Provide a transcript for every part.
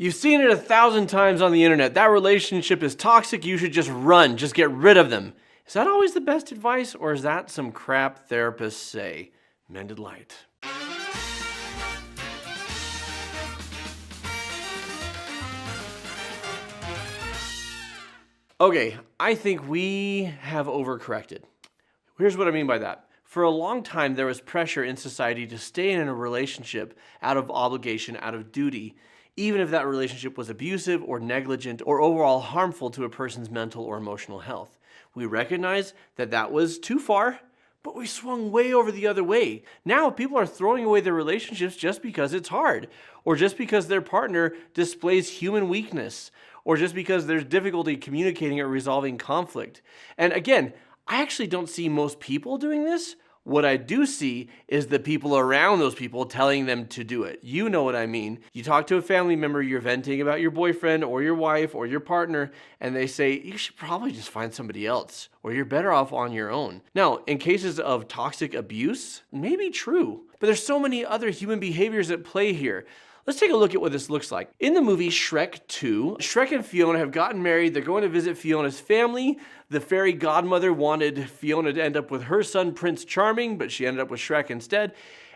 You've seen it 1,000 times on the internet. That relationship is toxic. You should just run. Just get rid of them. Is that always the best advice, or is that some crap therapists say? Mended light. Okay, I think we have overcorrected. Here's what I mean by that. For a long time, there was pressure in society to stay in a relationship out of obligation, out of duty, even if that relationship was abusive or negligent or overall harmful to a person's mental or emotional health. We recognize that that was too far, but we swung way over the other way. Now people are throwing away their relationships just because it's hard, or just because their partner displays human weakness, or just because there's difficulty communicating or resolving conflict. And again, I actually don't see most people doing this. What I do see is the people around those people telling them to do it. You know what I mean. You talk to a family member, you're venting about your boyfriend or your wife or your partner, and they say, you should probably just find somebody else, or you're better off on your own. Now, in cases of toxic abuse, maybe true, but there's so many other human behaviors at play here. Let's take a look at what this looks like. In the movie Shrek 2, Shrek and Fiona have gotten married. They're going to visit Fiona's family. The fairy godmother wanted Fiona to end up with her son, Prince Charming, but she ended up with Shrek instead.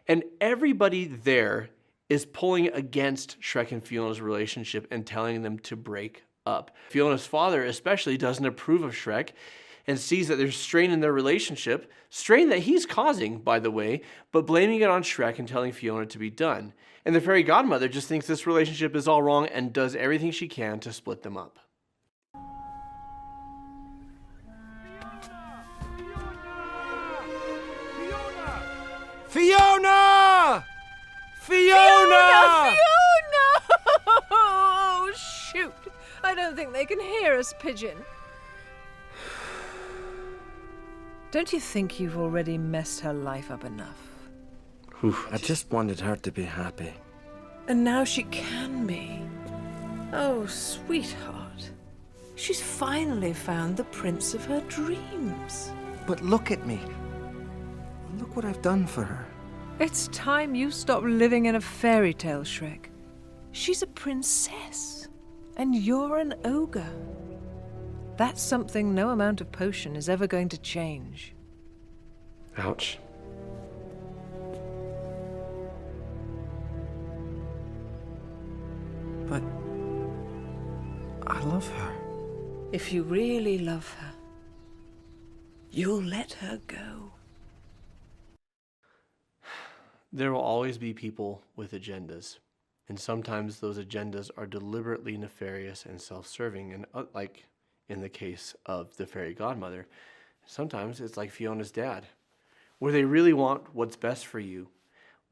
And everybody there is pulling against Shrek and Fiona's relationship and telling them to break up. Fiona's father especially doesn't approve of Shrek and sees that there's strain in their relationship, strain that he's causing, by the way, but blaming it on Shrek and telling Fiona to be done. And the fairy godmother just thinks this relationship is all wrong and does everything she can to split them up. Fiona! Fiona! Fiona! Oh, shoot. I don't think they can hear us, Pigeon. Don't you think you've already messed her life up enough? I just wanted her to be happy. And now she can be. Oh, sweetheart. She's finally found the prince of her dreams. But look at me. Look what I've done for her. It's time you stop living in a fairy tale, Shrek. She's a princess, and you're an ogre. That's something no amount of potion is ever going to change. Ouch. But I love her. If you really love her, you'll let her go. There will always be people with agendas. And sometimes those agendas are deliberately nefarious and self-serving. And like in the case of the fairy godmother, sometimes it's like Fiona's dad, where they really want what's best for you.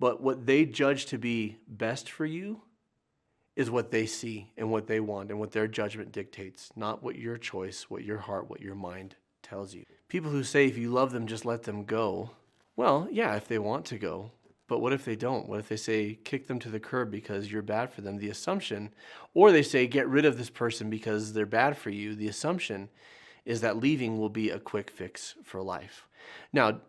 But what they judge to be best for you is what they see and what they want and what their judgment dictates, not what your choice, what your heart, what your mind tells you. People who say if you love them, just let them go. Well, yeah, if they want to go. But what if they don't? What if they say kick them to the curb because you're bad for them? The assumption, or they say get rid of this person because they're bad for you. The assumption is that leaving will be a quick fix for life. Now,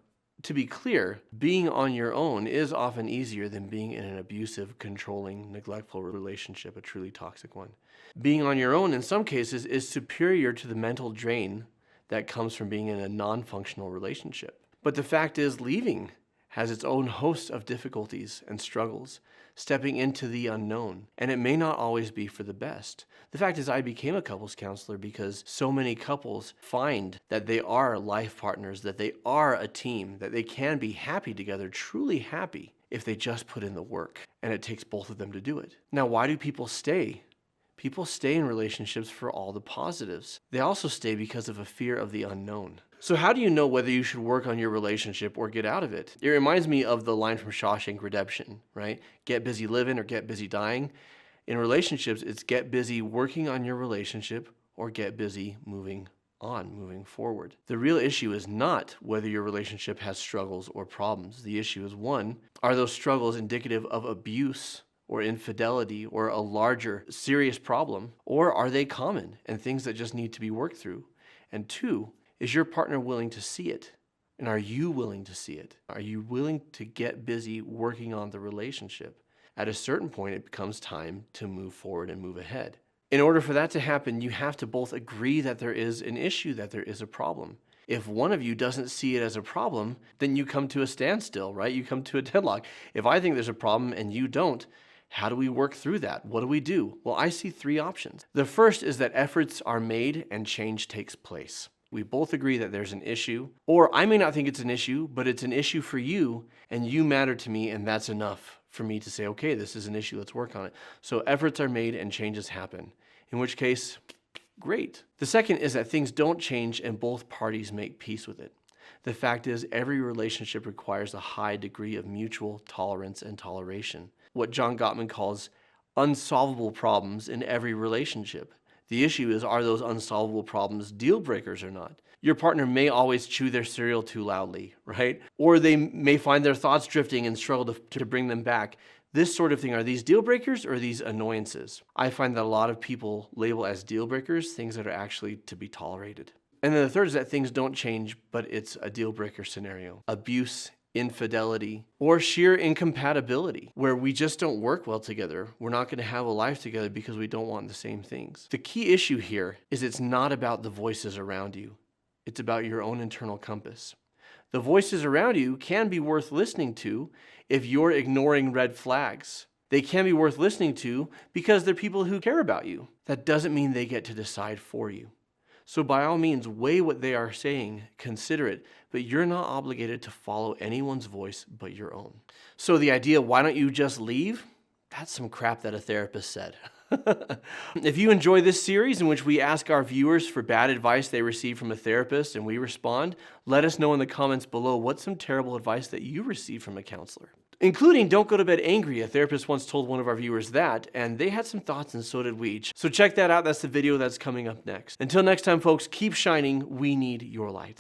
to be clear, being on your own is often easier than being in an abusive, controlling, neglectful relationship, a truly toxic one. Being on your own in some cases is superior to the mental drain that comes from being in a non-functional relationship. But the fact is, leaving has its own host of difficulties and struggles, stepping into the unknown, and it may not always be for the best. The fact is, I became a couples counselor because so many couples find that they are life partners, that they are a team, that they can be happy together, truly happy, if they just put in the work, and it takes both of them to do it. Now, why do people stay? People stay in relationships for all the positives. They also stay because of a fear of the unknown. So how do you know whether you should work on your relationship or get out of it? It reminds me of the line from Shawshank Redemption, right? Get busy living or get busy dying. In relationships, it's get busy working on your relationship or get busy moving on, moving forward. The real issue is not whether your relationship has struggles or problems. The issue is, one, are those struggles indicative of abuse or infidelity or a larger serious problem, or are they common and things that just need to be worked through? And two, is your partner willing to see it? And are you willing to see it? Are you willing to get busy working on the relationship? at a certain point, it becomes time to move forward and move ahead. In order for that to happen, you have to both agree that there is an issue, that there is a problem. If one of you doesn't see it as a problem, then you come to a standstill, right? You come to a deadlock. If I think there's a problem and you don't, how do we work through that? What do we do? Well, I see three options. The first is that efforts are made and change takes place. We both agree that there's an issue, or I may not think it's an issue, but it's an issue for you and you matter to me, and that's enough for me to say, okay, this is an issue, let's work on it. So efforts are made and changes happen, in which case, great. The second is that things don't change and both parties make peace with it. The fact is, every relationship requires a high degree of mutual tolerance and toleration. What John Gottman calls unsolvable problems in every relationship. The issue is, are those unsolvable problems deal breakers or not? Your partner may always chew their cereal too loudly, right? Or they may find their thoughts drifting and struggle to bring them back. This sort of thing, are these deal breakers or are these annoyances? I find that a lot of people label as deal breakers things that are actually to be tolerated. And then the third is that things don't change, but it's a deal breaker scenario. Abuse, infidelity, or sheer incompatibility, where we just don't work well together. We're not going to have a life together because we don't want the same things. The key issue here is it's not about the voices around you. It's about your own internal compass. The voices around you can be worth listening to if you're ignoring red flags. They can be worth listening to because they're people who care about you. That doesn't mean they get to decide for you. So by all means, weigh what they are saying, consider it, but you're not obligated to follow anyone's voice but your own. So the idea, why don't you just leave? That's some crap that a therapist said. If you enjoy this series in which we ask our viewers for bad advice they receive from a therapist and we respond, let us know in the comments below what's some terrible advice that you received from a counselor. Including don't go to bed angry. A therapist once told one of our viewers that, and they had some thoughts and so did we. So check that out. That's the video that's coming up next. Until next time, folks, keep shining. We need your light.